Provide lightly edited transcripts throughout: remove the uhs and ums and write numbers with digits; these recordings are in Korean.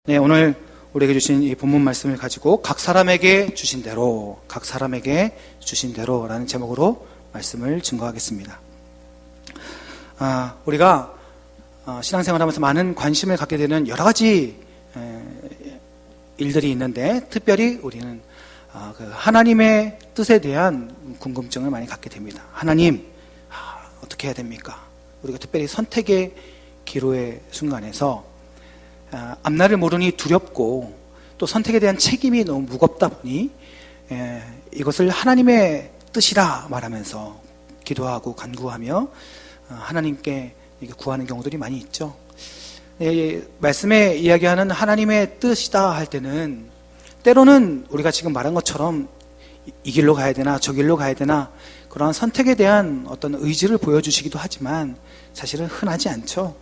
네, 오늘 우리에게 주신 이 본문 말씀을 가지고 각 사람에게 주신 대로라는 제목으로 말씀을 증거하겠습니다. 우리가 신앙생활하면서 많은 관심을 갖게 되는 여러 가지 일들이 있는데, 특별히 우리는 그 하나님의 뜻에 대한 궁금증을 많이 갖게 됩니다. 하나님, 어떻게 해야 됩니까? 우리가 특별히 선택의 기로의 순간에서 앞날을 모르니 두렵고, 또 선택에 대한 책임이 너무 무겁다 보니 이것을 하나님의 뜻이라 말하면서 기도하고 간구하며 하나님께 구하는 경우들이 많이 있죠. 말씀에 이야기하는 하나님의 뜻이다 할 때는 때로는 우리가 지금 말한 것처럼 이 길로 가야 되나 저 길로 가야 되나 그러한 선택에 대한 어떤 의지를 보여주시기도 하지만 사실은 흔하지 않죠.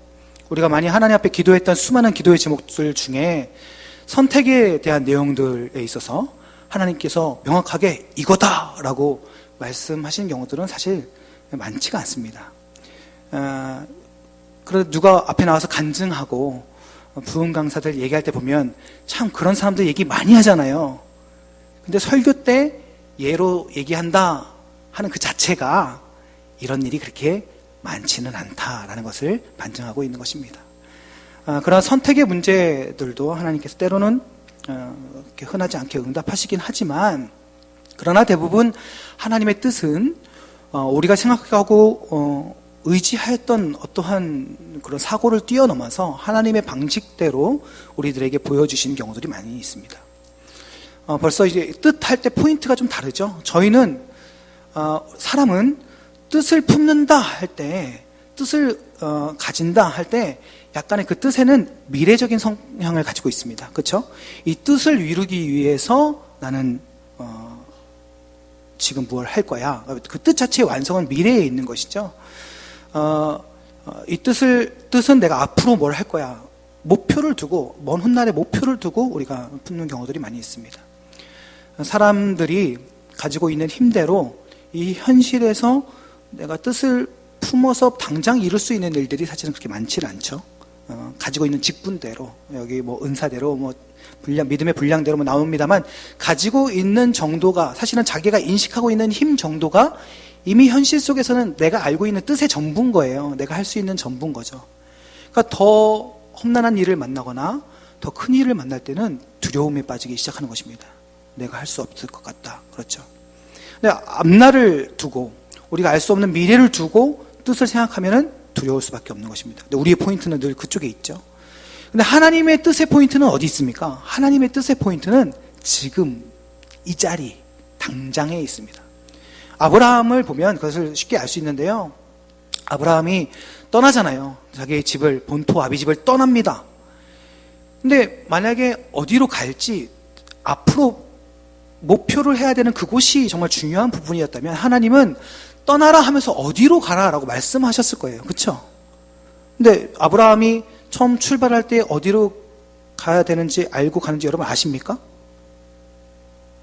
우리가 많이 하나님 앞에 기도했던 수많은 기도의 제목들 중에 선택에 대한 내용들에 있어서 하나님께서 명확하게 이거다라고 말씀하시는 경우들은 사실 많지가 않습니다. 그래도 누가 앞에 나와서 간증하고 부흥 강사들 얘기할 때 보면 참 그런 사람들 얘기 많이 하잖아요. 근데 설교 때 예로 얘기한다 하는 그 자체가 이런 일이 그렇게 많지는 않다라는 것을 반증하고 있는 것입니다. 그런 선택의 문제들도 하나님께서 때로는 이렇게 흔하지 않게 응답하시긴 하지만, 그러나 대부분 하나님의 뜻은 우리가 생각하고 의지하였던 어떠한 그런 사고를 뛰어넘어서 하나님의 방식대로 우리들에게 보여주시는 경우들이 많이 있습니다. 벌써 이제 뜻할 때 포인트가 좀 다르죠. 저희는 사람은 뜻을 품는다 할 때, 뜻을 가진다 할 때 약간의 그 뜻에는 미래적인 성향을 가지고 있습니다. 그렇죠? 이 뜻을 이루기 위해서 나는 지금 무엇을 할 거야. 그 뜻 자체의 완성은 미래에 있는 것이죠. 이 뜻은 내가 앞으로 뭘 할 거야. 목표를 두고, 먼 훗날의 목표를 두고 우리가 품는 경우들이 많이 있습니다. 사람들이 가지고 있는 힘대로 이 현실에서 내가 뜻을 품어서 당장 이룰 수 있는 일들이 사실은 그렇게 많지는 않죠. 가지고 있는 직분대로, 여기 뭐 은사대로, 뭐 믿음의 분량대로 뭐 나옵니다만, 가지고 있는 정도가, 사실은 자기가 인식하고 있는 힘 정도가 이미 현실 속에서는 내가 알고 있는 뜻의 전부인 거예요. 내가 할 수 있는 전부인 거죠. 그러니까 더 험난한 일을 만나거나 더 큰 일을 만날 때는 두려움에 빠지기 시작하는 것입니다. 내가 할 수 없을 것 같다. 그렇죠. 근데 앞날을 두고, 우리가 알 수 없는 미래를 두고 뜻을 생각하면은 두려울 수밖에 없는 것입니다. 근데 우리의 포인트는 늘 그쪽에 있죠. 근데 하나님의 뜻의 포인트는 어디 있습니까? 하나님의 뜻의 포인트는 지금 이 자리, 당장에 있습니다. 아브라함을 보면 그것을 쉽게 알 수 있는데요. 아브라함이 떠나잖아요. 자기의 집을, 본토 아비집을 떠납니다. 근데 만약에 어디로 갈지, 앞으로 목표를 해야 되는 그곳이 정말 중요한 부분이었다면 하나님은 떠나라 하면서 어디로 가라라고 말씀하셨을 거예요. 그렇죠? 근데 아브라함이 처음 출발할 때 어디로 가야 되는지 알고 가는지 여러분 아십니까?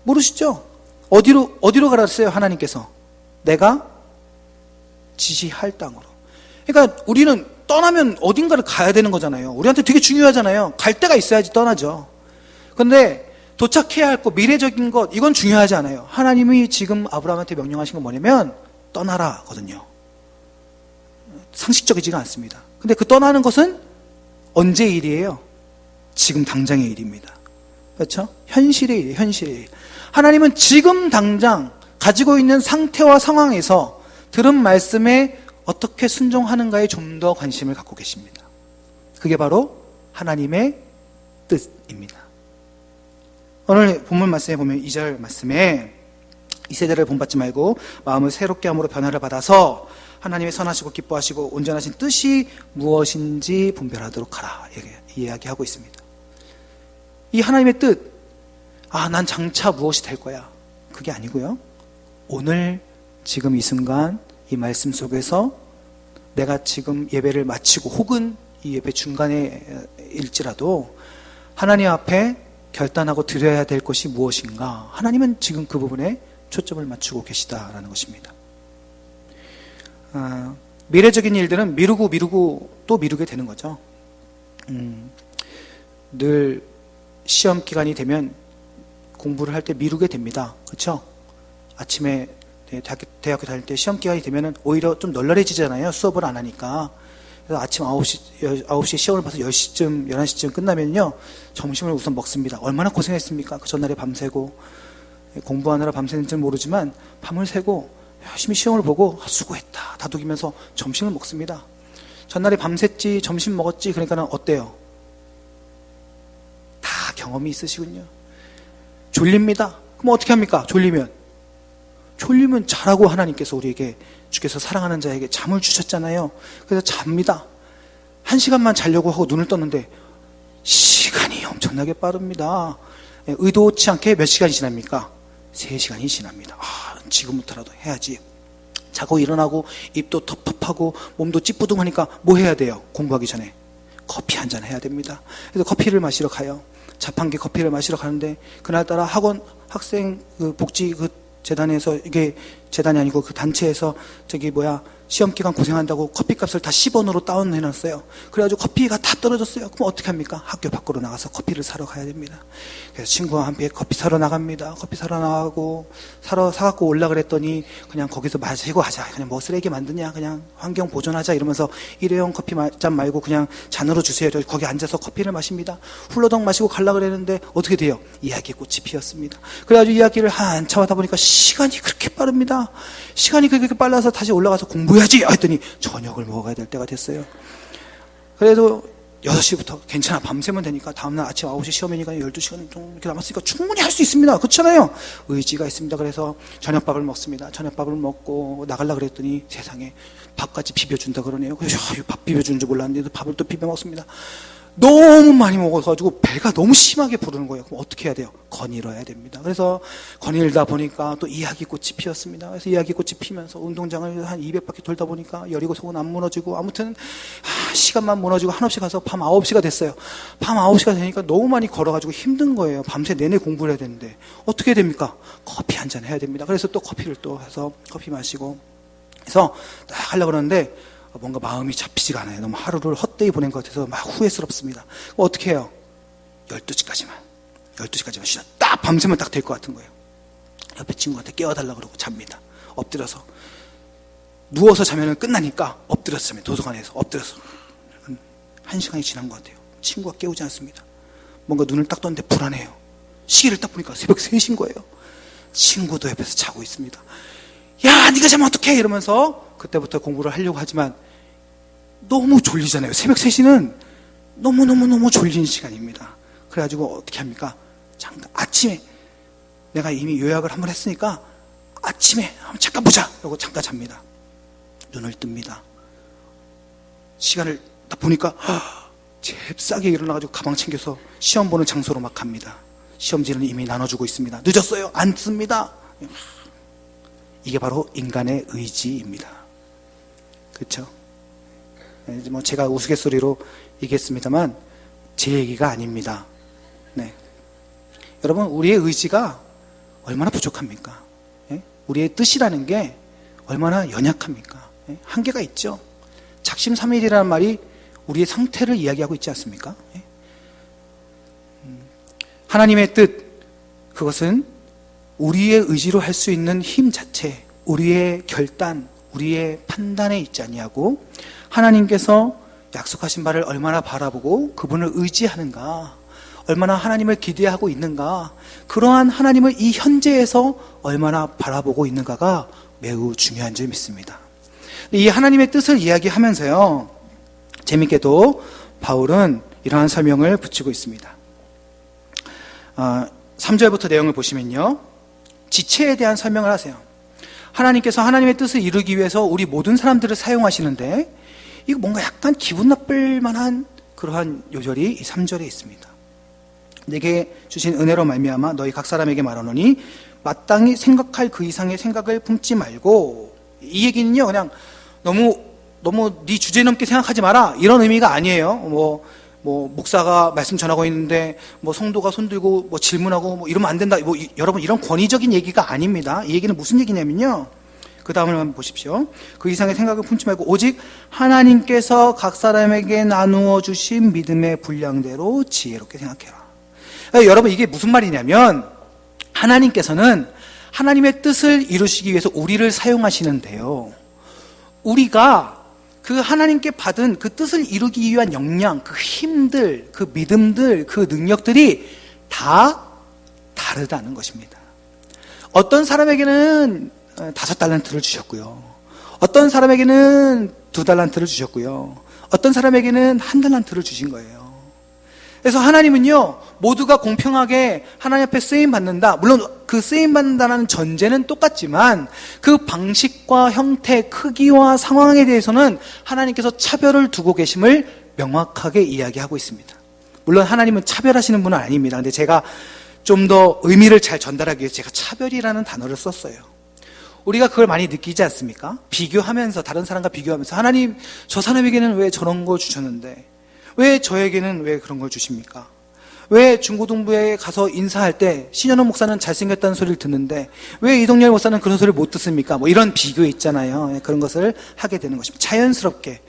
모르시죠? 어디로 가라 했어요, 하나님께서? 내가 지시할 땅으로. 그러니까 우리는 떠나면 어딘가를 가야 되는 거잖아요. 우리한테 되게 중요하잖아요. 갈 데가 있어야지 떠나죠. 그런데 도착해야 할 것, 미래적인 것, 이건 중요하지 않아요. 하나님이 지금 아브라함한테 명령하신 건 뭐냐면 떠나라거든요. 상식적이지가 않습니다. 근데 그 떠나는 것은 언제 일이에요? 지금 당장의 일입니다. 그렇죠? 현실의 일이에요. 현실의 일. 하나님은 지금 당장 가지고 있는 상태와 상황에서 들은 말씀에 어떻게 순종하는가에 좀 더 관심을 갖고 계십니다. 그게 바로 하나님의 뜻입니다. 오늘 본문 말씀에 보면 2절 말씀에 이 세대를 본받지 말고 마음을 새롭게 함으로 변화를 받아서 하나님의 선하시고 기뻐하시고 온전하신 뜻이 무엇인지 분별하도록 하라, 이야기하고 있습니다. 이 하나님의 뜻, 난 장차 무엇이 될 거야, 그게 아니고요. 오늘 지금 이 순간 이 말씀 속에서 내가 지금 예배를 마치고 혹은 이 예배 중간에 일지라도 하나님 앞에 결단하고 드려야 될 것이 무엇인가, 하나님은 지금 그 부분에 초점을 맞추고 계시다라는 것입니다. 미래적인 일들은 미루고 또 미루게 되는 거죠. 늘 시험 기간이 되면 공부를 할 때 미루게 됩니다. 그렇죠? 아침에 대학교 다닐 때 시험 기간이 되면 오히려 좀 널널해지잖아요. 수업을 안 하니까. 그래서 아침 9시 시험을 봐서 10시쯤, 11시쯤 끝나면요. 점심을 우선 먹습니다. 얼마나 고생했습니까? 그 전날에 밤새고, 공부하느라 밤새는지는 모르지만, 밤을 새고, 열심히 시험을 보고, 수고했다. 다독이면서 점심을 먹습니다. 전날에 밤샜지, 점심 먹었지, 그러니까는 어때요? 다 경험이 있으시군요. 졸립니다. 그럼 어떻게 합니까? 졸리면 자라고 하나님께서 우리에게 주께서 사랑하는 자에게 잠을 주셨잖아요. 그래서 잡니다. 1시간만 자려고 하고 눈을 떴는데 시간이 엄청나게 빠릅니다. 의도치 않게 몇 시간이 지납니까? 3시간이 지납니다. 지금부터라도 해야지. 자고 일어나고 입도 텁텁하고 몸도 찌뿌둥하니까 뭐 해야 돼요? 공부하기 전에 커피 한잔 해야 됩니다. 그래서 커피를 마시러 가요. 자판기 커피를 마시러 가는데 그날따라 학생 복지 재단에서, 이게 재단이 아니고 그 단체에서 시험 기간 고생한다고 커피값을 다 10원으로 다운해놨어요. 그래가지고 커피가 다 떨어졌어요. 그럼 어떻게 합니까? 학교 밖으로 나가서 커피를 사러 가야 됩니다. 그래서 친구와 함께 커피 사러 나갑니다. 커피 사러 나가고 사갖고 올라 그랬더니 그냥 거기서 마시고 하자. 그냥 뭐 쓰레기 만드냐. 그냥 환경 보존하자 이러면서 일회용 커피 잔 말고 그냥 잔으로 주세요. 거기 앉아서 커피를 마십니다. 훌러덩 마시고 갈라 그랬는데 어떻게 돼요? 이야기의 꽃이 피었습니다. 그래가지고 이야기를 한참 하다 보니까 시간이 그렇게 빠릅니다. 시간이 그렇게 빨라서 다시 올라가서 공부해야지 했더니 저녁을 먹어야 될 때가 됐어요. 그래도 6시부터 괜찮아, 밤새면 되니까 다음날 아침 9시 시험이니까 12시간 좀 이렇게 남았으니까 충분히 할 수 있습니다. 그렇잖아요. 의지가 있습니다. 그래서 저녁밥을 먹습니다. 저녁밥을 먹고 나가려고 그랬더니 세상에 밥까지 비벼준다 그러네요. 그래서 밥 비벼주는 줄 몰랐는데 밥을 또 비벼 먹습니다. 너무 많이 먹어가지고 배가 너무 심하게 부르는 거예요. 그럼 어떻게 해야 돼요? 거닐어야 됩니다. 그래서 거닐다 보니까 또 이야기꽃이 피었습니다. 그래서 이야기꽃이 피면서 운동장을 한 200바퀴 돌다 보니까 여리고석은 안 무너지고 아무튼 시간만 무너지고 한없이 가서 밤 9시가 됐어요. 밤 9시가 되니까 너무 많이 걸어가지고 힘든 거예요. 밤새 내내 공부를 해야 되는데 어떻게 해야 됩니까? 커피 한잔 해야 됩니다. 그래서 또 커피를 또 해서 커피 마시고 해서 딱 하려고 그러는데 뭔가 마음이 잡히지가 않아요. 너무 하루를 헛되이 보낸 것 같아서 막 후회스럽습니다. 어떻게 해요? 12시까지만 쉬다. 딱 밤새면 딱 될 것 같은 거예요. 옆에 친구한테 깨워달라고 그러고 잡니다. 엎드려서. 누워서 자면 끝나니까 엎드려서 자면 도서관에서 엎드려서 1시간이 지난 것 같아요. 친구가 깨우지 않습니다. 뭔가 눈을 딱 떴는데 불안해요. 시계를 딱 보니까 새벽 3시인 거예요. 친구도 옆에서 자고 있습니다. 야, 네가 자면 어떡해? 이러면서 그때부터 공부를 하려고 하지만 너무 졸리잖아요. 새벽 3시는 너무너무너무 졸린 시간입니다. 그래가지고 어떻게 합니까? 아침에 내가 이미 요약을 한번 했으니까 아침에 한번 잠깐 보자. 이러고 잠깐 잡니다. 눈을 뜹니다. 시간을 딱 보니까 잽싸게 일어나가지고 가방 챙겨서 시험 보는 장소로 막 갑니다. 시험지는 이미 나눠주고 있습니다. 늦었어요. 안 씁니다. 이게 바로 인간의 의지입니다. 그렇죠? 뭐 제가 우스갯소리로 얘기했습니다만 제 얘기가 아닙니다. 네. 여러분, 우리의 의지가 얼마나 부족합니까? 예? 우리의 뜻이라는 게 얼마나 연약합니까? 예? 한계가 있죠. 작심삼일이라는 말이 우리의 상태를 이야기하고 있지 않습니까? 예? 하나님의 뜻, 그것은 우리의 의지로 할 수 있는 힘 자체, 우리의 결단, 우리의 판단에 있지 아니하고 하나님께서 약속하신 바를 얼마나 바라보고 그분을 의지하는가, 얼마나 하나님을 기대하고 있는가, 그러한 하나님을 이 현재에서 얼마나 바라보고 있는가가 매우 중요한 줄 믿습니다. 이 하나님의 뜻을 이야기하면서요, 재밌게도 바울은 이러한 설명을 붙이고 있습니다. 3절부터 내용을 보시면요, 지체에 대한 설명을 하세요. 하나님께서 하나님의 뜻을 이루기 위해서 우리 모든 사람들을 사용하시는데 이거 뭔가 약간 기분 나쁠 만한 그러한 요절이 이 3절에 있습니다. 내게 주신 은혜로 말미암아 너희 각 사람에게 말하노니 마땅히 생각할 그 이상의 생각을 품지 말고, 이 얘기는요 그냥 너무 네 주제 넘게 생각하지 마라 이런 의미가 아니에요. 뭐 목사가 말씀 전하고 있는데 뭐 성도가 손들고 뭐 질문하고 뭐 이러면 안 된다. 여러분, 이런 권위적인 얘기가 아닙니다. 이 얘기는 무슨 얘기냐면요, 그 다음을 한번 보십시오. 그 이상의 생각을 품지 말고 오직 하나님께서 각 사람에게 나누어 주신 믿음의 분량대로 지혜롭게 생각해라. 여러분, 이게 무슨 말이냐면 하나님께서는 하나님의 뜻을 이루시기 위해서 우리를 사용하시는데요, 우리가 그 하나님께 받은 그 뜻을 이루기 위한 역량, 그 힘들, 그 믿음들, 그 능력들이 다 다르다는 것입니다. 어떤 사람에게는 5달란트를 주셨고요, 어떤 사람에게는 2달란트를 주셨고요, 어떤 사람에게는 1달란트를 주신 거예요. 그래서 하나님은요, 모두가 공평하게 하나님 앞에 쓰임받는다, 물론 그 쓰임받는다는 전제는 똑같지만 그 방식과 형태, 크기와 상황에 대해서는 하나님께서 차별을 두고 계심을 명확하게 이야기하고 있습니다. 물론 하나님은 차별하시는 분은 아닙니다. 근데 제가 좀 더 의미를 잘 전달하기 위해서 제가 차별이라는 단어를 썼어요. 우리가 그걸 많이 느끼지 않습니까? 비교하면서, 다른 사람과 비교하면서, 하나님, 저 사람에게는 왜 저런 거 주셨는데 왜 저에게는 왜 그런 걸 주십니까? 왜 중고등부에 가서 인사할 때 신현원 목사는 잘생겼다는 소리를 듣는데 왜 이동열 목사는 그런 소리를 못 듣습니까? 뭐 이런 비교 있잖아요. 그런 것을 하게 되는 것입니다. 자연스럽게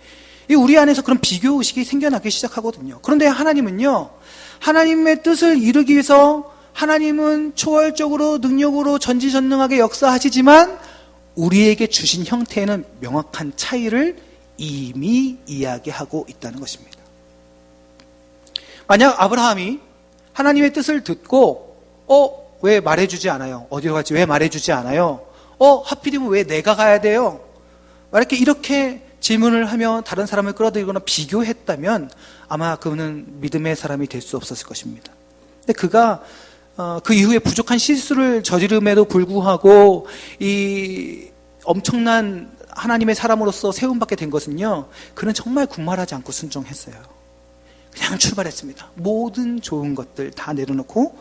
우리 안에서 그런 비교의식이 생겨나기 시작하거든요. 그런데 하나님은요, 하나님의 뜻을 이루기 위해서 하나님은 초월적으로 능력으로 전지전능하게 역사하시지만 우리에게 주신 형태에는 명확한 차이를 이미 이야기하고 있다는 것입니다. 만약 아브라함이 하나님의 뜻을 듣고 왜 말해주지 않아요? 어디로 갈지 왜 말해주지 않아요? 하필이면 왜 내가 가야 돼요? 이렇게 질문을 하며 다른 사람을 끌어들이거나 비교했다면 아마 그는 믿음의 사람이 될 수 없었을 것입니다. 근데 그가 그 이후에 부족한 실수를 저지름에도 불구하고 이 엄청난 하나님의 사람으로서 세움받게 된 것은요, 그는 정말 군말하지 않고 순종했어요. 그냥 출발했습니다. 모든 좋은 것들 다 내려놓고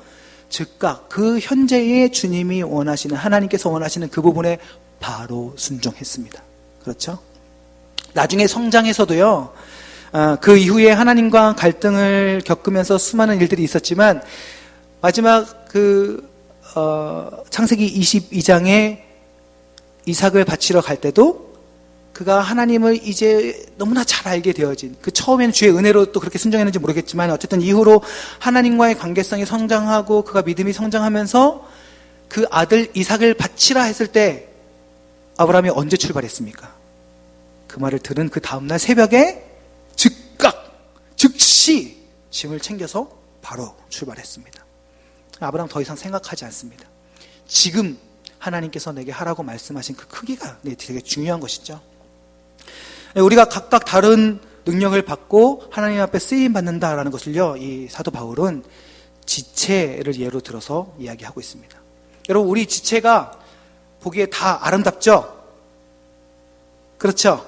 즉각 그 현재의 주님이 원하시는, 하나님께서 원하시는 그 부분에 바로 순종했습니다. 그렇죠? 나중에 성장해서도요, 그 이후에 하나님과 갈등을 겪으면서 수많은 일들이 있었지만 마지막 창세기 22장에 이삭을 바치러 갈 때도 그가 하나님을 이제 너무나 잘 알게 되어진, 처음에는 주의 은혜로 또 그렇게 순종했는지 모르겠지만 어쨌든 이후로 하나님과의 관계성이 성장하고 그가 믿음이 성장하면서 그 아들 이삭을 바치라 했을 때 아브라함이 언제 출발했습니까? 그 말을 들은 그 다음날 새벽에 즉시 짐을 챙겨서 바로 출발했습니다. 아브라함 더 이상 생각하지 않습니다. 지금 하나님께서 내게 하라고 말씀하신 그 크기가 되게 중요한 것이죠. 우리가 각각 다른 능력을 받고 하나님 앞에 쓰임받는다라는 것을요, 이 사도 바울은 지체를 예로 들어서 이야기하고 있습니다. 여러분, 우리 지체가 보기에 다 아름답죠? 그렇죠?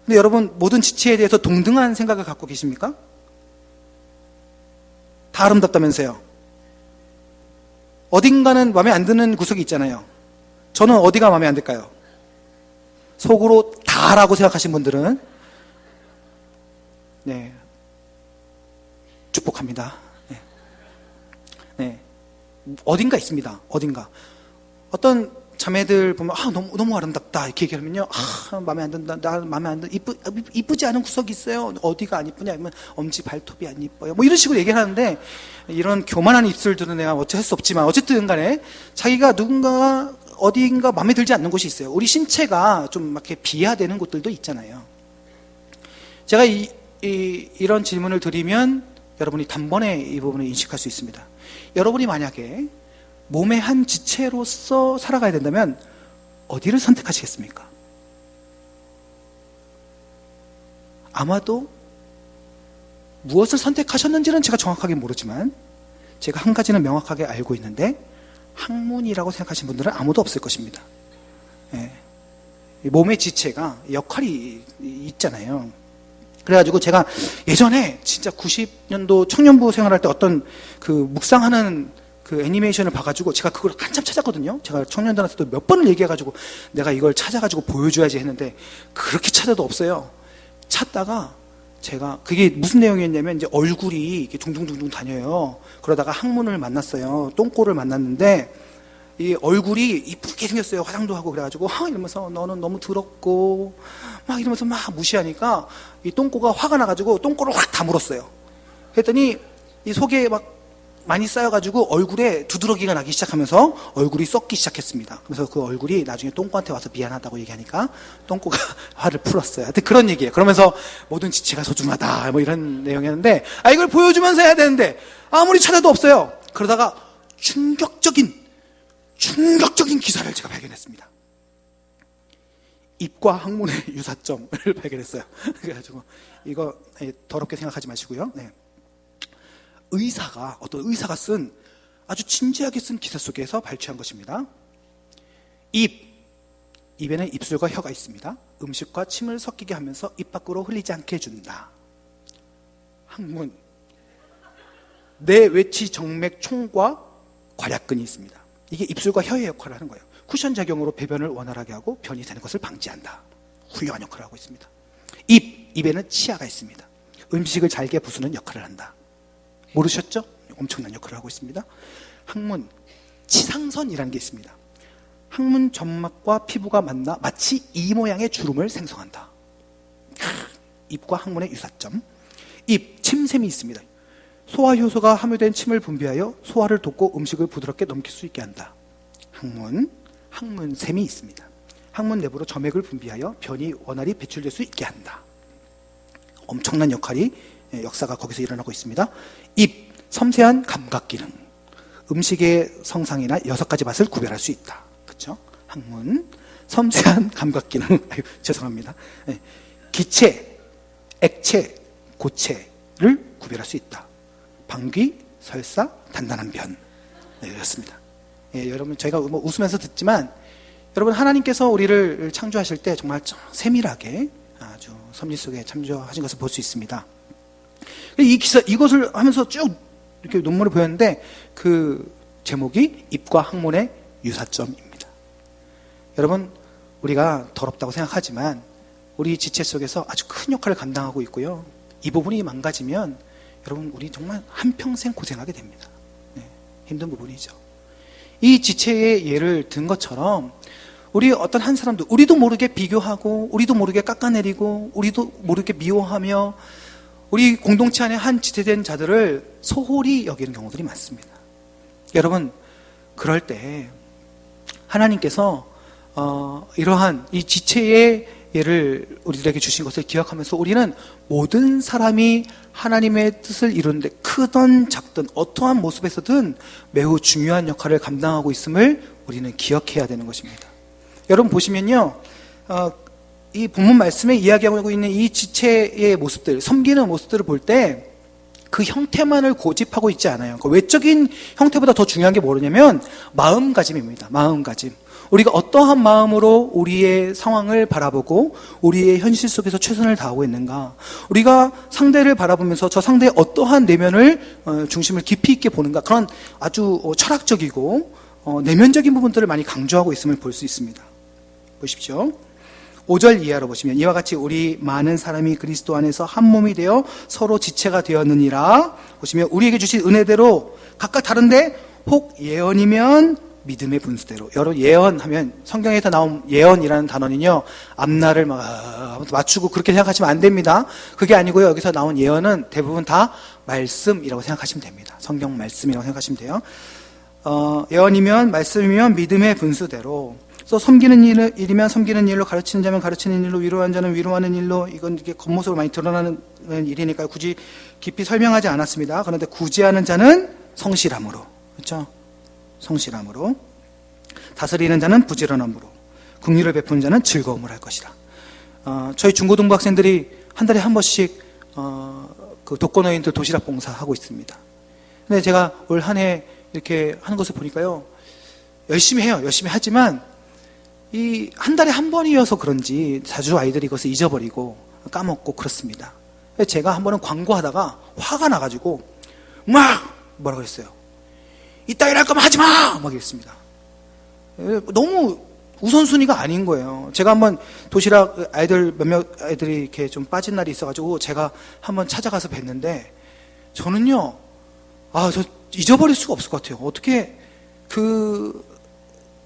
근데 여러분, 모든 지체에 대해서 동등한 생각을 갖고 계십니까? 다 아름답다면서요. 어딘가는 마음에 안 드는 구석이 있잖아요. 저는 어디가 마음에 안 들까요? 속으로 다라고 생각하신 분들은 축복합니다. 어딘가 있습니다. 어딘가. 어떤 자매들 보면 너무 아름답다 이렇게 얘기하면요, 마음에 안 든다, 나 마음에 안 든다, 이쁘지 않은 구석이 있어요. 어디가 안 이쁘냐, 아니면 엄지 발톱이 안 이뻐요, 뭐 이런 식으로 얘기를 하는데, 이런 교만한 입술들은 내가 어쩔 수 없지만 어쨌든 간에 자기가 누군가 어딘가 마음에 들지 않는 곳이 있어요. 우리 신체가 좀 이렇게 비하되는 곳들도 있잖아요. 제가 이런 질문을 드리면 여러분이 단번에 이 부분을 인식할 수 있습니다. 여러분이 만약에 몸의 한 지체로서 살아가야 된다면 어디를 선택하시겠습니까? 아마도 무엇을 선택하셨는지는 제가 정확하게 모르지만 제가 한 가지는 명확하게 알고 있는데, 학문이라고 생각하시는 분들은 아무도 없을 것입니다. 몸의 지체가 역할이 있잖아요. 그래가지고 제가 예전에 진짜 90년도 청년부 생활할 때 어떤 묵상하는 애니메이션을 봐가지고 제가 그걸 한참 찾았거든요. 제가 청년들한테도 몇 번을 얘기해가지고 내가 이걸 찾아가지고 보여줘야지 했는데 그렇게 찾아도 없어요. 찾다가 제가 그게 무슨 내용이었냐면, 이제 얼굴이 이렇게 둥둥둥둥 다녀요. 그러다가 학문을 만났어요. 똥꼬를 만났는데 이 얼굴이 이쁘게 생겼어요. 화장도 하고. 그래가지고 이러면서 너는 너무 더럽고 막 이러면서 막 무시하니까 이 똥꼬가 화가 나가지고 똥꼬를 확 다물었어요. 그랬더니 이 속에 막 많이 쌓여가지고 얼굴에 두드러기가 나기 시작하면서 얼굴이 썩기 시작했습니다. 그래서 그 얼굴이 나중에 똥꼬한테 와서 미안하다고 얘기하니까 똥꼬가 화를 풀었어요. 하여튼 그런 얘기예요. 그러면서 모든 지체가 소중하다 뭐 이런 내용이었는데, 이걸 보여주면서 해야 되는데 아무리 찾아도 없어요. 그러다가 충격적인 기사를 제가 발견했습니다. 입과 학문의 유사점을 발견했어요. 그래가지고 이거 더럽게 생각하지 마시고요. 네. 어떤 의사가 쓴 아주 진지하게 쓴 기사 속에서 발췌한 것입니다. 입에는 입술과 혀가 있습니다. 음식과 침을 섞이게 하면서 입 밖으로 흘리지 않게 해준다. 학문, 내 외치 정맥 총과 괄약근이 있습니다. 이게 입술과 혀의 역할을 하는 거예요. 쿠션 작용으로 배변을 원활하게 하고 변이 되는 것을 방지한다. 훌륭한 역할을 하고 있습니다. 입에는 치아가 있습니다. 음식을 잘게 부수는 역할을 한다. 모르셨죠? 엄청난 역할을 하고 있습니다. 항문, 치상선이라는 게 있습니다. 항문 점막과 피부가 만나 마치 이 모양의 주름을 생성한다. 입과 항문의 유사점. 침샘이 있습니다. 소화효소가 함유된 침을 분비하여 소화를 돕고 음식을 부드럽게 넘길 수 있게 한다. 항문샘이 있습니다. 항문 내부로 점액을 분비하여 변이 원활히 배출될 수 있게 한다. 엄청난 역사가 거기서 일어나고 있습니다. 섬세한 감각 기능. 음식의 성상이나 6가지 맛을 구별할 수 있다. 그렇죠? 항문, 섬세한 감각 기능. 죄송합니다. 기체, 액체, 고체를 구별할 수 있다. 방귀, 설사, 단단한 변. 이렇습니다. 여러분, 저희가 웃으면서 듣지만, 여러분, 하나님께서 우리를 창조하실 때 정말 세밀하게 아주 섭리 속에 창조하신 것을 볼 수 있습니다. 이것을 하면서 쭉 이렇게 논문을 보였는데, 그 제목이 입과 학문의 유사점입니다. 여러분, 우리가 더럽다고 생각하지만, 우리 지체 속에서 아주 큰 역할을 감당하고 있고요. 이 부분이 망가지면, 여러분, 우리 정말 한평생 고생하게 됩니다. 힘든 부분이죠. 이 지체의 예를 든 것처럼 우리 어떤 한 사람도 우리도 모르게 비교하고 우리도 모르게 깎아내리고 우리도 모르게 미워하며 우리 공동체 안에 한 지체된 자들을 소홀히 여기는 경우들이 많습니다. 여러분, 그럴 때 하나님께서 이러한 이 지체의 예를 우리들에게 주신 것을 기억하면서 우리는 모든 사람이 하나님의 뜻을 이루는데 크든 작든 어떠한 모습에서든 매우 중요한 역할을 감당하고 있음을 우리는 기억해야 되는 것입니다. 여러분 보시면요, 이 본문 말씀에 이야기하고 있는 이 지체의 모습들, 섬기는 모습들을 볼 때 그 형태만을 고집하고 있지 않아요. 그 외적인 형태보다 더 중요한 게 뭐냐면 마음가짐입니다. 마음가짐. 우리가 어떠한 마음으로 우리의 상황을 바라보고 우리의 현실 속에서 최선을 다하고 있는가, 우리가 상대를 바라보면서 저 상대의 어떠한 내면을 중심을 깊이 있게 보는가, 그런 아주 철학적이고 내면적인 부분들을 많이 강조하고 있음을 볼 수 있습니다. 보십시오. 5절 이하로 보시면 이와 같이 우리 많은 사람이 그리스도 안에서 한 몸이 되어 서로 지체가 되었느니라. 보시면 우리에게 주신 은혜대로 각각 다른데 혹 예언이면 믿음의 분수대로. 여러분, 예언하면 성경에서 나온 예언이라는 단어는요, 앞날을 맞추고 그렇게 생각하시면 안 됩니다. 그게 아니고요, 여기서 나온 예언은 대부분 다 말씀이라고 생각하시면 됩니다. 성경 말씀이라고 생각하시면 돼요. 예언이면 말씀이면 믿음의 분수대로. 또 섬기는 일이면 섬기는 일로, 가르치는 자면 가르치는 일로, 위로하는 자는 위로하는 일로. 이건 이게 겉모습으로 많이 드러나는 일이니까 굳이 깊이 설명하지 않았습니다. 그런데 구제하는 자는 성실함으로, 그렇죠? 성실함으로, 다스리는 자는 부지런함으로, 긍휼을 베푸는 자는 즐거움을 할 것이다. 저희 중고등부 학생들이 한 달에 한 번씩 그 독거노인들 도시락 봉사하고 있습니다. 근데 제가 올 한 해 이렇게 하는 것을 보니까요, 열심히 해요. 열심히 하지만 이 한 달에 한 번이어서 그런지 자주 아이들이 이것을 잊어버리고 까먹고 그렇습니다. 제가 한 번은 광고하다가 화가 나가지고 막 뭐라고 했어요. 이따 일할 거면 하지 마! 막 이랬습니다. 너무 우선순위가 아닌 거예요. 제가 한번 도시락 몇몇 아이들이 이렇게 좀 빠진 날이 있어가지고 제가 한번 찾아가서 뵀는데, 저는요, 저 잊어버릴 수가 없을 것 같아요. 어떻게 그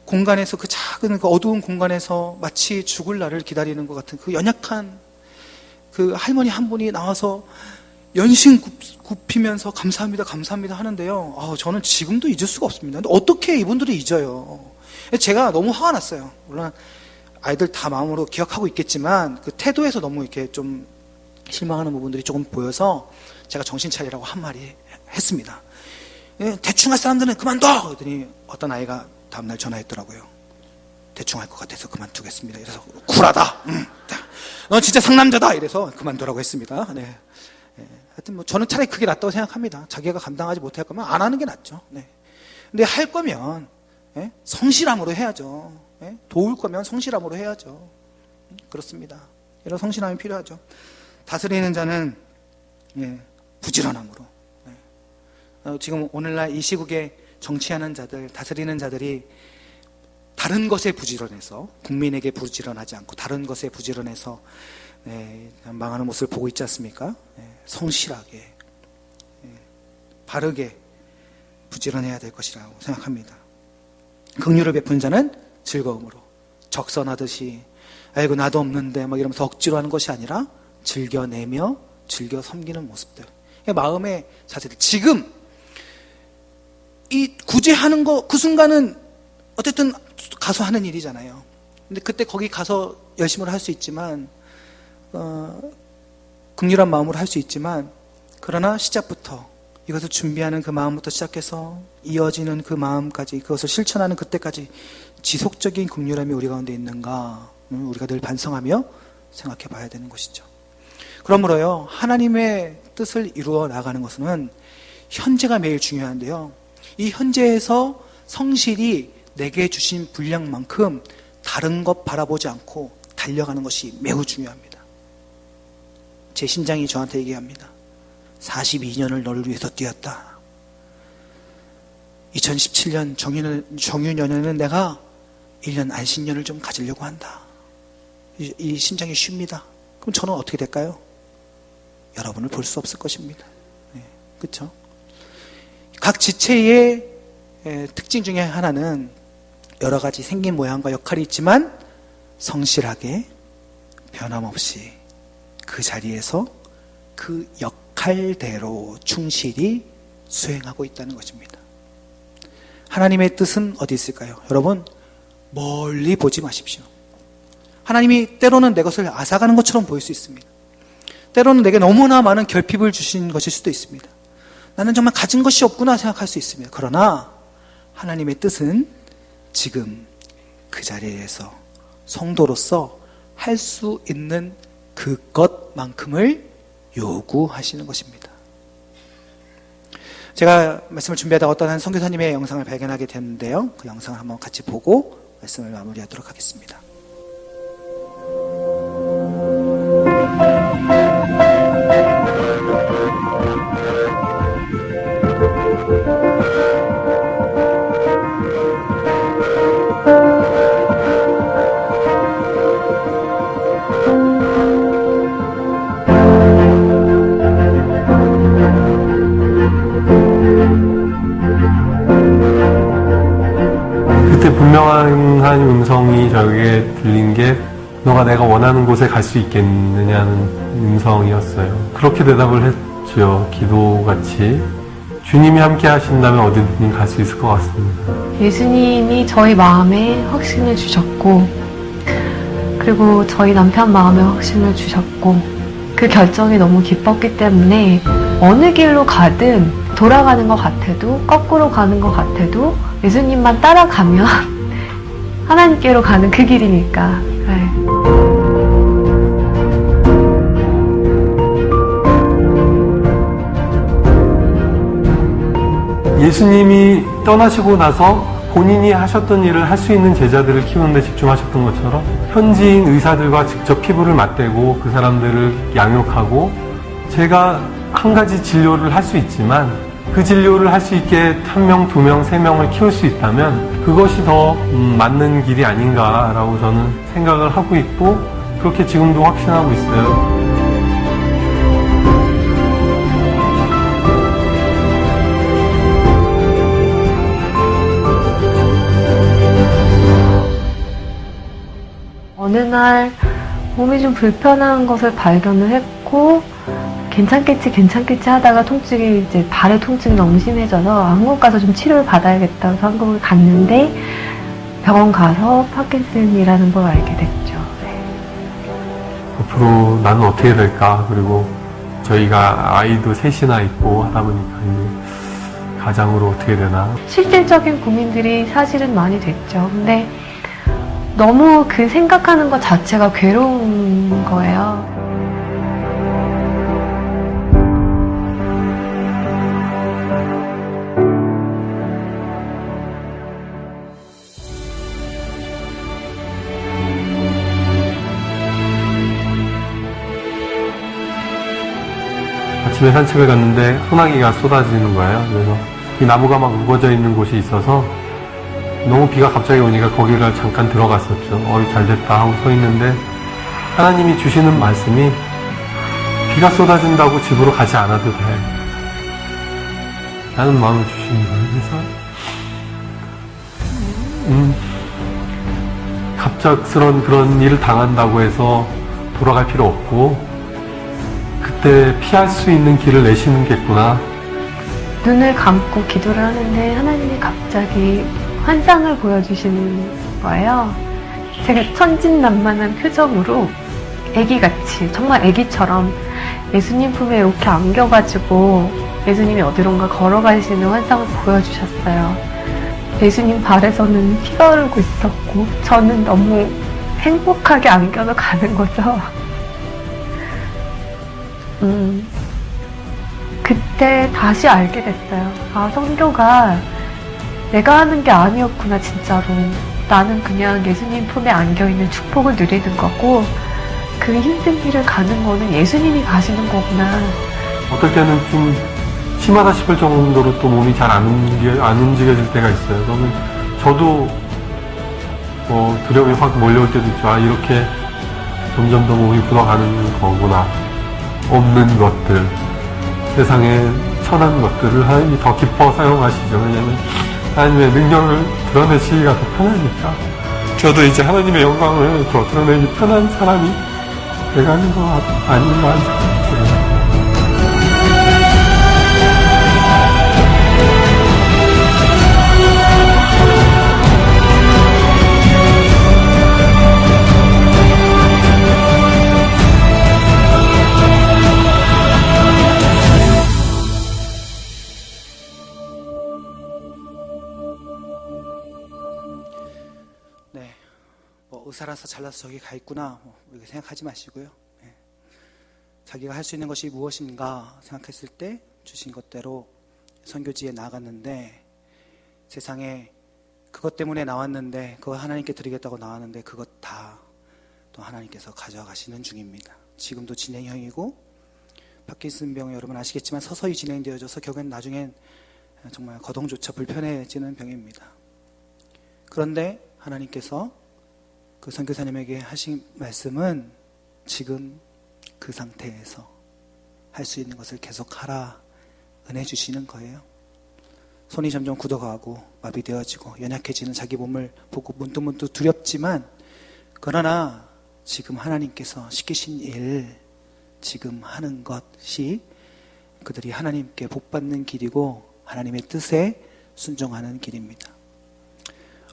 공간에서, 그 작은 그 어두운 공간에서 마치 죽을 날을 기다리는 것 같은 그 연약한 그 할머니 한 분이 나와서 연신 굽히면서 감사합니다, 감사합니다 하는데요. 저는 지금도 잊을 수가 없습니다. 근데 어떻게 이분들이 잊어요? 제가 너무 화가 났어요. 물론 아이들 다 마음으로 기억하고 있겠지만 그 태도에서 너무 이렇게 좀 실망하는 부분들이 조금 보여서 제가 정신 차리라고 한마디 했습니다. 대충 할 사람들은 그만둬! 그랬더니 어떤 아이가 다음날 전화했더라고요. 대충 할 것 같아서 그만두겠습니다. 이래서 쿨하다. 넌 진짜 상남자다. 이래서 그만두라고 했습니다. 네. 하여튼 뭐 저는 차라리 그게 낫다고 생각합니다. 자기가 감당하지 못할 거면 안 하는 게 낫죠. 네. 근데 할 거면 성실함으로 해야죠. 도울 거면 성실함으로 해야죠. 그렇습니다. 이런 성실함이 필요하죠. 다스리는 자는 부지런함으로. 지금 오늘날 이 시국에 정치하는 자들, 다스리는 자들이 다른 것에 부지런해서, 국민에게 부지런하지 않고 다른 것에 부지런해서 망하는 모습을 보고 있지 않습니까? 성실하게, 바르게 부지런해야 될 것이라고 생각합니다. 긍휼을 베푸는 자는 즐거움으로, 적선하듯이 아이고 나도 없는데 막 이러면서 억지로 하는 것이 아니라 즐겨내며 즐겨 섬기는 모습들, 마음의 자세들. 지금 이 구제하는 거 그 순간은 어쨌든 가서 하는 일이잖아요. 근데 그때 거기 가서 열심히 할 수 있지만 긍휼한 마음으로 할 수 있지만, 그러나 시작부터 이것을 준비하는 그 마음부터 시작해서 이어지는 그 마음까지, 그것을 실천하는 그때까지 지속적인 긍휼함이 우리 가운데 있는가, 우리가 늘 반성하며 생각해 봐야 되는 것이죠. 그러므로요, 하나님의 뜻을 이루어 나가는 것은 현재가 매일 중요한데요, 이 현재에서 성실히 내게 주신 분량만큼 다른 것 바라보지 않고 달려가는 것이 매우 중요합니다. 제 심장이 저한테 얘기합니다. 42년을 너를 위해서 뛰었다. 2017년 정유년에는 내가 1년 안식년을 좀 가지려고 한다. 이 심장이 쉽니다. 그럼 저는 어떻게 될까요? 여러분을 볼 수 없을 것입니다. 그렇죠? 각 지체의 특징 중에 하나는 여러 가지 생긴 모양과 역할이 있지만 성실하게 변함없이 그 자리에서 그 역할대로 충실히 수행하고 있다는 것입니다. 하나님의 뜻은 어디 있을까요? 여러분, 멀리 보지 마십시오. 하나님이 때로는 내 것을 앗아가는 것처럼 보일 수 있습니다. 때로는 내게 너무나 많은 결핍을 주신 것일 수도 있습니다. 나는 정말 가진 것이 없구나 생각할 수 있습니다. 그러나 하나님의 뜻은 지금 그 자리에서 성도로서 할 수 있는 그것만큼을 요구하시는 것입니다. 제가 말씀을 준비하다가 어떤 한 선교사님의 영상을 발견하게 됐는데요, 그 영상을 한번 같이 보고 말씀을 마무리하도록 하겠습니다. 그때 분명한 하나님 음성이 저에게 들린 게 너가 내가 원하는 곳에 갈 수 있겠느냐는 음성이었어요. 그렇게 대답을 했죠. 기도같이. 주님이 함께 하신다면 어디든 갈 수 있을 것 같습니다. 예수님이 저희 마음에 확신을 주셨고, 그리고 저희 남편 마음에 확신을 주셨고, 그 결정이 너무 기뻤기 때문에 어느 길로 가든, 돌아가는 것 같아도 거꾸로 가는 것 같아도 예수님만 따라가면 하나님께로 가는 그 길이니까. 예수님이 떠나시고 나서 본인이 하셨던 일을 할 수 있는 제자들을 키우는 데 집중하셨던 것처럼 현지인 의사들과 직접 피부를 맞대고 그 사람들을 양육하고, 제가 한 가지 진료를 할 수 있지만 그 진료를 할 수 있게 1명, 2명, 3명을 키울 수 있다면 그것이 더 맞는 길이 아닌가라고 저는 생각을 하고 있고, 그렇게 지금도 확신하고 있어요. 어느 날 몸이 좀 불편한 것을 발견을 했고, 괜찮겠지 하다가 통증이 이제 발의 통증이 너무 심해져서 한국 가서 좀 치료를 받아야겠다 해서 한국을 갔는데 병원 가서 파킨슨이라는 걸 알게 됐죠. 네. 앞으로 나는 어떻게 될까? 그리고 저희가 아이도 셋이나 있고 하다 보니까 이제 가장으로 어떻게 되나? 실질적인 고민들이 사실은 많이 됐죠. 근데 너무 그 생각하는 것 자체가 괴로운 거예요. 아침에 산책을 갔는데 소나기가 쏟아지는 거예요. 그래서 이 나무가 막 우거져 있는 곳이 있어서 너무 비가 갑자기 오니까 거기를 잠깐 들어갔었죠. 잘됐다 하고 서 있는데 하나님이 주시는 말씀이 비가 쏟아진다고 집으로 가지 않아도 돼 라는 마음을 주시는 거예요. 그래서 갑작스런 그런 일을 당한다고 해서 돌아갈 필요 없고 그때 피할 수 있는 길을 내시는 겠구나. 눈을 감고 기도를 하는데 하나님이 갑자기 환상을 보여주시는 거예요. 제가 천진난만한 표정으로 애기같이, 정말 애기처럼 예수님 품에 이렇게 안겨가지고 예수님이 어디론가 걸어가시는 환상을 보여주셨어요. 예수님 발에서는 피가 흐르고 있었고 저는 너무 행복하게 안겨서 가는 거죠. 그때 다시 알게 됐어요. 아, 선교가 내가 하는 게 아니었구나, 진짜로. 나는 그냥 예수님 품에 안겨있는 축복을 누리는 거고, 그 힘든 길을 가는 거는 예수님이 가시는 거구나. 어떨 때는 좀 심하다 싶을 정도로 또 몸이 잘 안 움직여질 때가 있어요. 그러면 저도 두려움이 확 몰려올 때도 있죠. 아, 이렇게 점점 더 몸이 굳어가는 거구나. 없는 것들, 세상에 천한 것들을 하나님이 더 기뻐 사용하시죠. 왜냐하면 하나님의 능력을 드러내시기가 더 편하니까. 저도 이제 하나님의 영광을 더 드러내기 편한 사람이 돼가는 거 아닌가 싶어요. 의사라서 잘나서 저기 가 있구나 이렇게 생각하지 마시고요. 자기가 할 수 있는 것이 무엇인가 생각했을 때 주신 것대로 선교지에 나갔는데 세상에 그것 때문에 나왔는데 그거 하나님께 드리겠다고 나왔는데 그것 다 또 하나님께서 가져가시는 중입니다. 지금도 진행형이고 파킨슨병 여러분 아시겠지만 서서히 진행되어져서 결국엔 나중엔 정말 거동조차 불편해지는 병입니다. 그런데 하나님께서 그 선교사님에게 하신 말씀은 지금 그 상태에서 할 수 있는 것을 계속하라 은혜 주시는 거예요. 손이 점점 굳어가고 마비되어지고 연약해지는 자기 몸을 보고 문득문득 두렵지만 그러나 지금 하나님께서 시키신 일 지금 하는 것이 그들이 하나님께 복받는 길이고 하나님의 뜻에 순종하는 길입니다.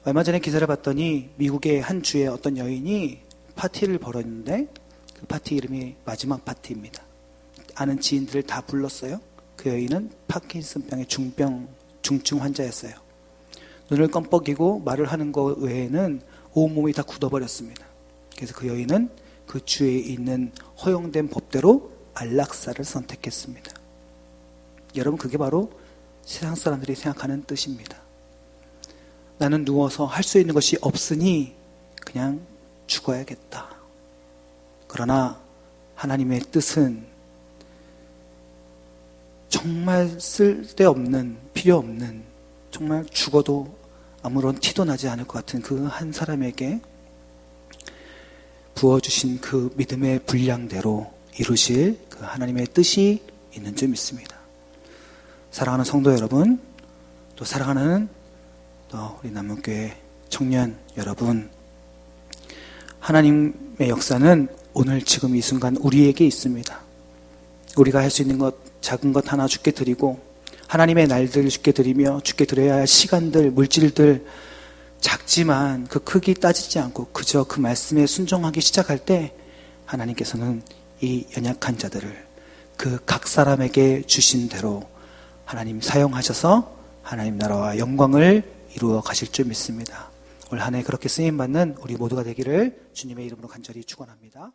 얼마 전에 기사를 봤더니 미국의 한 주에 어떤 여인이 파티를 벌였는데 그 파티 이름이 마지막 파티입니다. 아는 지인들을 다 불렀어요. 그 여인은 파킨슨병의 중증 환자였어요. 눈을 껌뻑이고 말을 하는 것 외에는 온몸이 다 굳어버렸습니다. 그래서 그 여인은 그 주에 있는 허용된 법대로 안락사를 선택했습니다. 여러분 그게 바로 세상 사람들이 생각하는 뜻입니다. 나는 누워서 할 수 있는 것이 없으니 그냥 죽어야겠다. 그러나 하나님의 뜻은 정말 쓸데없는, 필요 없는, 정말 죽어도 아무런 티도 나지 않을 것 같은 그 한 사람에게 부어주신 그 믿음의 분량대로 이루실 그 하나님의 뜻이 있는 줄 믿습니다. 사랑하는 성도 여러분, 또 사랑하는 우리 남문교회 청년 여러분, 하나님의 역사는 오늘 지금 이 순간 우리에게 있습니다. 우리가 할 수 있는 것, 작은 것 하나 주께 드리고 하나님의 날들 주께 드리며 주께 드려야 할 시간들, 물질들 작지만 그 크기 따지지 않고 그저 그 말씀에 순종하기 시작할 때 하나님께서는 이 연약한 자들을 그 각 사람에게 주신 대로 하나님 사용하셔서 하나님 나라와 영광을 이루어 가실 줄 믿습니다. 올 한 해 그렇게 쓰임받는 우리 모두가 되기를 주님의 이름으로 간절히 축원합니다.